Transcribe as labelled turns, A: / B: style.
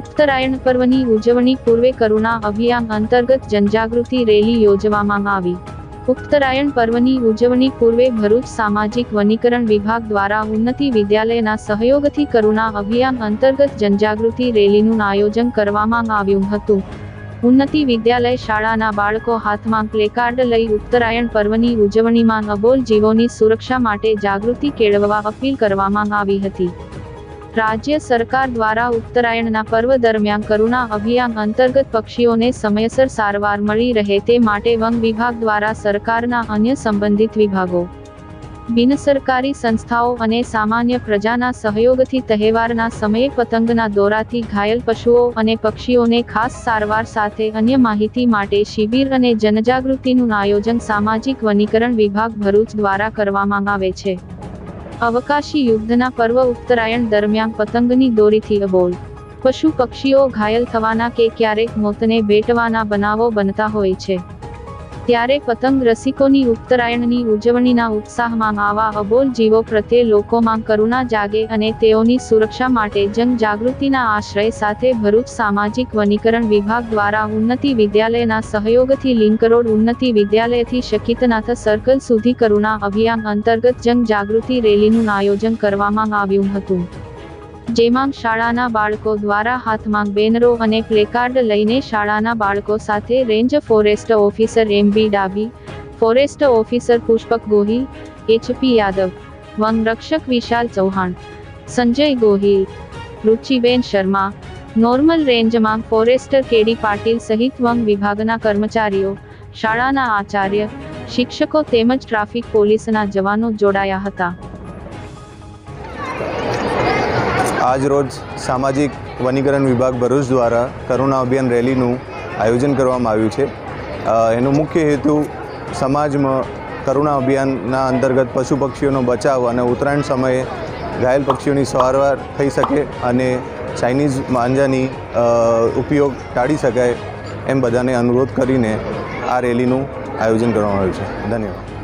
A: ઉત્તરાયણ પર્વની ઉજવણી પૂર્વે કરુણા અભિયાન અંતર્ગત જનજાગૃતિ રેલી યોજવામાં આવી। ઉત્તરાયણ પર્વની ઉજવણી પૂર્વે ભરૂચ સામાજિક વનીકરણ વિભાગ દ્વારા ઉન્નતિ વિદ્યાલયના સહયોગથી કરુણા અભિયાન અંતર્ગત જનજાગૃતિ રેલીનું આયોજન કરવામાં આવ્યું હતું। ઉન્નતિ વિદ્યાલય શાળાના બાળકો હાથમાં પ્લેકાર્ડ લઈ ઉત્તરાયણ પર્વની ઉજવણીમાં અબોલ જીવોની સુરક્ષા માટે જાગૃતિ કેળવવા અપીલ કરવામાં આવી હતી। રાજ્ય સરકાર દ્વારા ઉત્તરાયણના પર્વ દરમિયાન કરુણા અભિયાન અંતર્ગત પક્ષીઓને સમયસર સારવાર મળી રહે તે માટે વન વિભાગ દ્વારા સરકારના અન્ય સંબંધિત વિભાગો, બિનસરકારી સંસ્થાઓ અને સામાન્ય પ્રજાના સહયોગથી તહેવારના સમયે પતંગના દોરાથી ઘાયલ પશુઓ અને પક્ષીઓને ખાસ સારવાર સાથે અન્ય માહિતી માટે શિબિર અને જનજાગૃતિનું આયોજન સામાજિક વનીકરણ વિભાગ ભરૂચ દ્વારા કરવામાં આવે છે। અવકાશી યુદ્ધના પર્વ ઉત્તરાયણ દરમિયાન પતંગની દોરીથી અબોલ પશુ પક્ષીઓ ઘાયલ થવાના કે ક્યારેક મોતને ભેટવાના બનાવો બનતા હોય છે। ત્યારે પતંગ રસિકોની ઉત્તરાયણની ઉજવણીના ઉત્સાહમાં આવા અબોલ જીવો પ્રત્યે લોકોમાં કરુણા જાગે અને તેઓની સુરક્ષા માટે જનજાગૃતિના આશ્રય સાથે ભરૂચ સામાજિક વનીકરણ વિભાગ દ્વારા ઉન્નતિ વિદ્યાલયના સહયોગથી લિંક રોડ ઉન્નતિ વિદ્યાલયથી શકીતનાથ સર્કલ સુધી કરુણા અભિયાન અંતર્ગત જનજાગૃતિ રેલીનું આયોજન કરવામાં આવ્યું હતું, જેમાં શાળાના બાળકો દ્વારા હાથમાં બેનરો અને પ્લેકાર્ડ લઈને શાળાના બાળકો સાથે range forest officer MB Dabhi, forest officer Pushpak Gohil, HP Yadav, વન રક્ષક વિશાલ ચૌહાણ, સંજય ગોહિલ, રુચિબેન શર્મા, નોર્મલ રેન્જમાં ફોરેસ્ટર કેડી પાટીલ સહિત વન વિભાગના કર્મચારીઓ, શાળાના આચાર્ય, શિક્ષકો તેમજ ટ્રાફિક પોલીસના જવાનો જોડાયા હતા।
B: આજ રોજ સામાજિક વનીકરણ વિભાગ ભરૂચ દ્વારા કરુણા અભિયાન રેલીનું આયોજન કરવામાં આવ્યું છે। એનો મુખ્ય હેતુ સમાજમાં કરુણા અભિયાનના અંતર્ગત પશુ પક્ષીઓનો બચાવ અને ઉત્તરાયણ સમયે ઘાયલ પક્ષીઓની સારવાર થઈ શકે અને ચાઇનીઝ માંજાની ઉપયોગ ટાળી શકાય એમ બધાને અનુરોધ કરીને આ રેલીનું આયોજન કરવામાં આવ્યું છે। ધન્યવાદ।